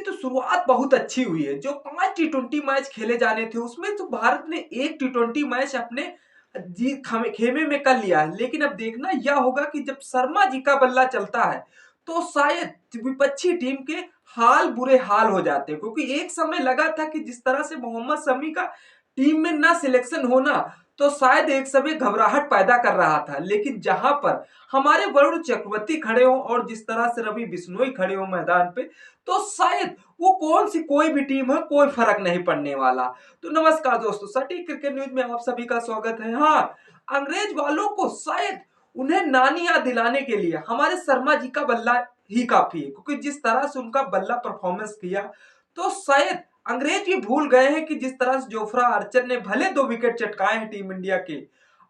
तो शुरुआत बहुत अच्छी हुई है। जो 5 टी20 मैच खेले जाने थे उसमें तो भारत ने 1 टी20 मैच अपने खेमे में कर लिया है। लेकिन अब देखना यह होगा कि जब शर्मा जी का बल्ला चलता है तो शायद विपक्षी टीम के हाल बुरे हाल हो जाते हैं, क्योंकि एक समय लगा था कि जिस तरह से मोहम्मद शमी का टीम में ना सिलेक्शन होना तो शायद एक समय घबराहट पैदा कर रहा था। लेकिन जहां पर हमारे वरुण चक्रवर्ती खड़े हो और जिस तरह से रवि बिश्नोई खड़े हो मैदान पे, तो शायद वो कौन सी कोई भी टीम है, कोई फर्क नहीं पड़ने वाला। तो नमस्कार दोस्तों, सटीक क्रिकेट न्यूज में आप सभी का स्वागत है। हाँ, अंग्रेज वालों को शायद उन्हें नानी याद दिलाने के लिए हमारे शर्मा जी का बल्ला ही काफी है, क्योंकि जिस तरह से उनका बल्ला परफॉर्मेंस किया तो शायद अंग्रेज भी भूल गए हैं कि जिस तरह से जोफ्रा आर्चर ने भले 2 विकेट चटकाए हैं टीम इंडिया के।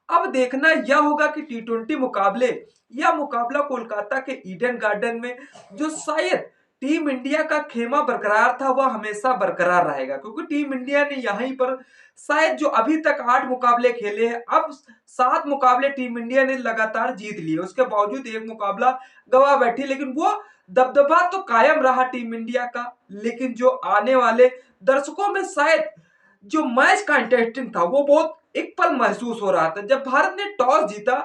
अब देखना यह होगा कि टी20 मुकाबले या मुकाबला कोलकाता के ईडन गार्डन में जो शायद टीम इंडिया का खेमा बरकरार था वह हमेशा बरकरार रहेगा, क्योंकि टीम इंडिया ने यहीं पर शायद जो अभी तक 8 मुकाबले खेले हैं, अब 7 मुकाबले टीम इंडिया ने लगातार जीत लिए, उसके बावजूद एक मुकाबला गवा बैठी, लेकिन वो दबदबा तो कायम रहा टीम इंडिया का। लेकिन जो आने वाले दर्शकों में शायद जो मैच का इंटरेस्टिंग था वो बहुत एक पल महसूस हो रहा था। जब भारत ने टॉस जीता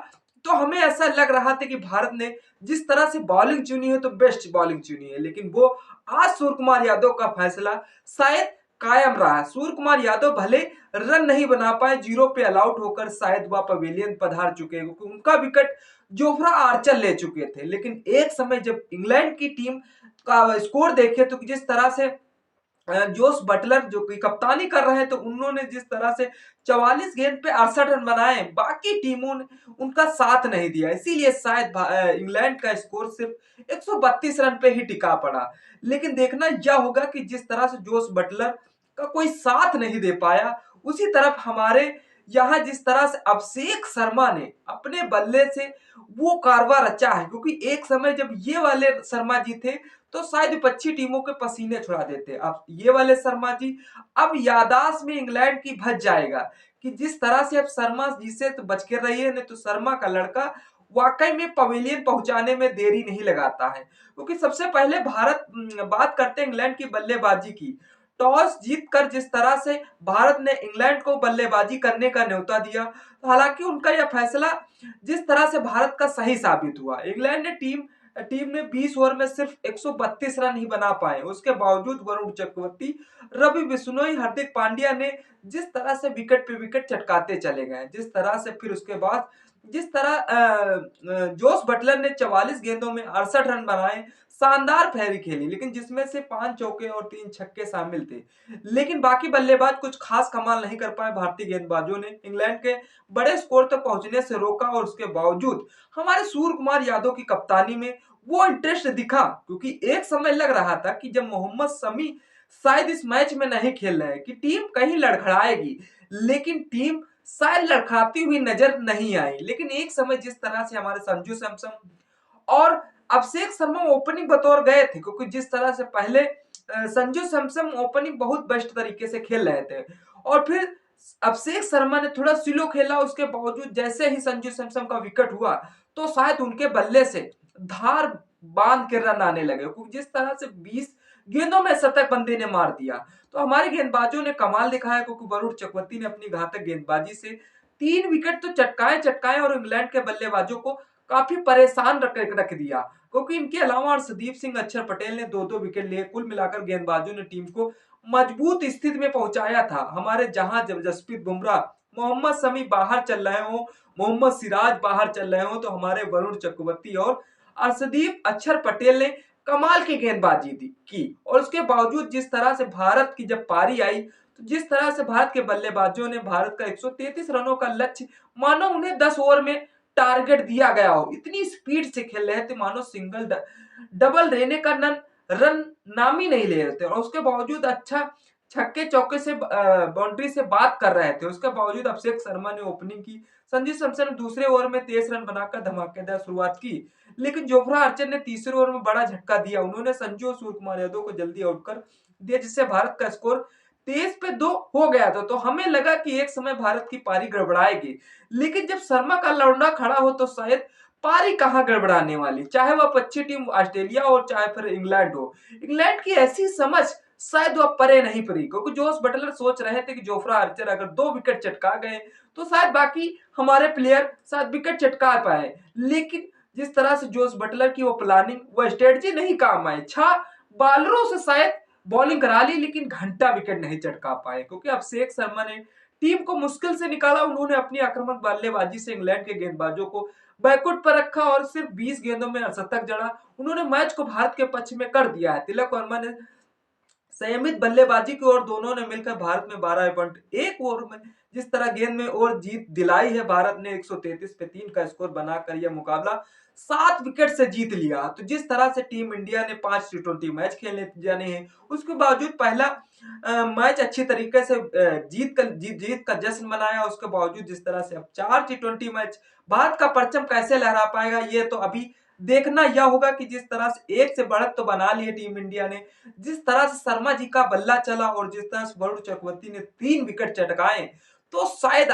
तो हमें ऐसा लग रहा था कि भारत ने जिस तरह से बॉलिंग चुनी है तो बेस्ट बॉलिंग चुनी है, लेकिन वो आज सूर्य कुमार यादव का फैसला शायद कायम रहा। सूर्य कुमार यादव भले रन नहीं बना पाए, 0 पे ऑल आउट होकर शायद वह पवेलियन पधार चुके हैं, क्योंकि उनका विकेट जोफ्रा आर्चर ले चुके थे। लेकिन एक समय जब इंग्लैंड की टीम का स्कोर देखे तो जिस तरह से जोस बटलर जो कि कप्तानी कर रहे हैं, तो उन्होंने जिस तरह से 44 गेंद पे 68 रन बनाए, बाकी टीमों ने उनका साथ नहीं दिया, इसीलिए शायद इंग्लैंड का स्कोर सिर्फ 132 रन पे ही टिका पड़ा। लेकिन देखना यह होगा कि जिस तरह से जोस बटलर का कोई साथ नहीं दे पाया, उसी तरफ हमारे यहाँ जिस तरह से अभिषेक शर्मा ने अपने बल्ले से वो कारवा रचा है, क्योंकि एक समय जब ये वाले शर्मा जी थे तो शायद विपक्षी टीमों के पसीने छुड़ा देते। अब ये वाले शर्मा जी अब याददाश्त में इंग्लैंड की भज जाएगा कि जिस तरह से अब शर्मा जी से तो बच के रहिए, नहीं तो शर्मा का लड़का वाकई में पवेलियन पहुंचाने में देरी नहीं लगाता है। क्योंकि सबसे पहले भारत बात करते हैं इंग्लैंड की बल्लेबाजी की। टॉस जीतकर जिस तरह से भारत ने इंग्लैंड को बल्लेबाजी करने का न्योता दिया, हालांकि उनका यह फैसला जिस तरह से भारत का सही साबित हुआ। इंग्लैंड ने टीम ने 20 ओवर में सिर्फ 132 रन ही बना पाए, उसके बावजूद वरुण चक्रवर्ती, रवि बिश्नोई, हार्दिक पांड्या ने जिस तरह से विकेट पे विकेट चटकाते चले गए, जिस तरह से फिर उसके बाद जिस तरह जोस बटलर ने 44 गेंदों में 68 रन बनाए, शानदार पारी खेली, लेकिन जिसमें से 5 चौके और 3 छक्के शामिल थे। लेकिन बाकी बल्लेबाज कुछ खास कमाल नहीं कर पाए। भारतीय गेंदबाजों ने इंग्लैंड के बड़े स्कोर तक पहुंचने से रोका और उसके बावजूद हमारे सूर्य कुमार यादव की कप्तानी में वो इंटरेस्ट दिखा, क्योंकि एक समय लग रहा था कि जब मोहम्मद शमी शायद इस मैच में नहीं खेल रहे कि टीम कहीं लड़खड़ाएगी, लेकिन टीम शायद लड़खड़ाती हुई नजर नहीं आई। लेकिन एक समय जिस तरह से हमारे संजू सैमसन और अभिषेक शर्मा ओपनिंग बतौर गए थे, क्योंकि जिस तरह से पहले संजू सैमसन ओपनिंग बहुत बेस्ट तरीके से खेल रहे थे और फिर अभिषेक शर्मा ने थोड़ा स्लो खेला, उसके बावजूद जैसे ही संजू सैमसन का विकेट हुआ तो शायद उनके बल्ले से धार बांध के रन आने लगे, क्योंकि जिस तरह से 20 गेंदों में शतक बंदे ने मार दिया। तो हमारे गेंदबाजों ने कमाल दिखाया, क्योंकि वरुण चक्रवर्ती ने अपनी घातक गेंदबाजी से 3 विकेट तो चटकाए और इंग्लैंड के बल्लेबाजों को काफी परेशान रख दिया, क्योंकि इनके अलावा अर्शदीप सिंह, अक्षर पटेल ने 2-2 विकेट लिए। कुल मिलाकर गेंदबाजों ने टीम को मजबूत स्थिति में पहुंचाया था। हमारे जहां जसप्रीत बुमराह, मोहम्मद शमी बाहर चल रहे हो, मोहम्मद सिराज बाहर चल रहे हो, तो हमारे वरुण चक्रवर्ती और अर्शदीप, अक्षर पटेल ने कमाल की गेंदबाजी की। और उसके बावजूद जिस तरह से भारत की जब पारी आई तो जिस तरह से भारत के बल्लेबाजों ने भारत का 133 रनों का लक्ष्य मानो उन्हें 10 ओवर में टारगेट दिया गया हो, इतनी स्पीड से खेल रहे थे मानो सिंगल डबल रहने का रन नाम ही नहीं ले रहे थे। और उसके बावजूद अच्छा छक्के चौके से बाउंड्री से बात कर रहे थे, उसके बावजूद अभिषेक शर्मा ने ओपनिंग की। संजू सैमसन ने दूसरे ओवर में 23 रन बनाकर धमाकेदार शुरुआत की, लेकिन जोफ्रा आर्चर ने तीसरे ओवर में बड़ा झटका दिया। उन्होंने संजू और सूर्य कुमार यादव को जल्दी आउट कर दिया, जिससे भारत का स्कोर 23 पे 2 हो गया था। तो हमें लगा कि एक समय भारत की पारी गड़बड़ाएगी, लेकिन जब शर्मा का लौंडा खड़ा हो तो शायद पारी कहाँ गड़बड़ाने वाली, चाहे वह अच्छी टीम ऑस्ट्रेलिया हो चाहे फिर इंग्लैंड हो। इंग्लैंड की ऐसी समझ शायद वह परे नहीं पड़ी, क्योंकि जोस बटलर सोच रहे थे कि जोफ्रा आर्चर अगर 2 विकेट चटका गए तो शायद बाकी हमारे प्लेयर शायद विकेट चटका पाए, लेकिन जिस तरह से जोस बटलर की वो प्लानिंग, वो स्ट्रेटजी नहीं काम आई। 6 बॉलरों से शायद बॉलिंग करा ली लेकिन घंटा विकेट नहीं चटका पाए, क्योंकि अभिषेक शर्मा ने टीम को मुश्किल से निकाला। उन्होंने अपनी आक्रामक बल्लेबाजी से इंग्लैंड के गेंदबाजों को बैकफुट पर रखा और सिर्फ 20 गेंदों में शतक जड़ा। उन्होंने मैच को भारत के पक्ष में कर दिया है। तिलक वर्मा ने संयमित बल्लेबाजी की और दोनों ने मिलकर भारत में 12.1 ओवर में जिस तरह गेंद में और जीत दिलाई है, भारत ने 133 पे 3 का स्कोर बनाकर यह मुकाबला 7 विकेट से जीत लिया। तो जिस तरह से टीम इंडिया ने 5 टी20 मैच खेलने जाने हैं, उसके बावजूद पहला मैच अच्छी तरीके से जीत का जश्न मनाया। उसके बावजूद जिस तरह से अब 4 टी20 मैच भारत का परचम कैसे लहरा पाएगा, ये तो अभी देखना यह होगा कि जिस तरह से एक से बढ़त तो बना ली है टीम इंडिया ने, जिस तरह से शर्मा जी का बल्ला चला और जिस तरह से वरुण चक्रवर्ती ने 3 विकेट चटकाए, तो शायद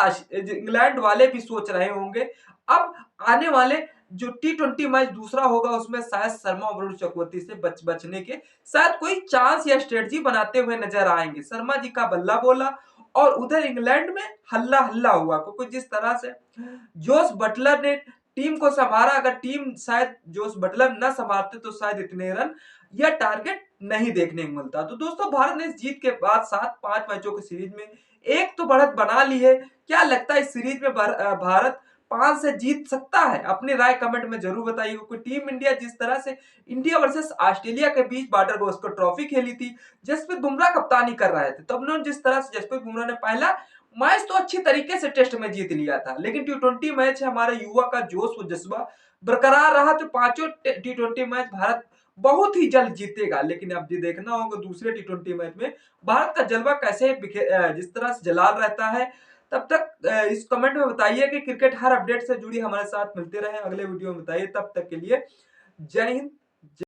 इंग्लैंड वाले भी सोच रहे होंगे अब आने वाले जो टी20 मैच दूसरा होगा उसमें शायद शर्मा और वरुण चक्रवर्ती से बचने के शायद कोई चांस या स्ट्रेटजी बनाते हुए नजर आएंगे। शर्मा जी का बल्ला बोला और उधर इंग्लैंड में हल्ला हल्ला हुआ, क्योंकि जिस तरह से जोस बटलर ने टीम को संभाला, अगर टीम शायद जोस बटलर न संभालते तो शायद इतने रन या टारगेट नहीं देखने को मिलता। तो दोस्तों, भारत ने इस जीत के बाद 5 मैचों की सीरीज में एक तो बढ़त बना ली है। क्या लगता है इस सीरीज में भारत 5 से जीत सकता है? अपनी राय कमेंट में जरूर बताइए, क्योंकि टीम इंडिया जिस तरह से इंडिया वर्सेस ऑस्ट्रेलिया के बीच बॉर्डर गावस्कर ट्रॉफी खेली थी, जसप्रीत बुमराह कप्तानी कर रहे थे, तब उन्होंने जिस तरह से जसप्रीत बुमराह ने पहला मैच तो अच्छी तरीके से टेस्ट में जीत लिया था, लेकिन टी20 मैच हमारे युवा का जोश व जज्बा बरकरार रहा, तो पांचों टी20 मैच भारत बहुत ही जल्द जीतेगा। लेकिन अब ये देखना होगा दूसरे टी20 मैच में भारत का जलवा कैसे जिस तरह से जलाल रहता है। तब तक इस कमेंट में बताइए कि क्रिकेट हर अपडेट से जुड़ी हमारे साथ मिलते रहे। अगले वीडियो में बताइए, तब तक के लिए जय हिंद।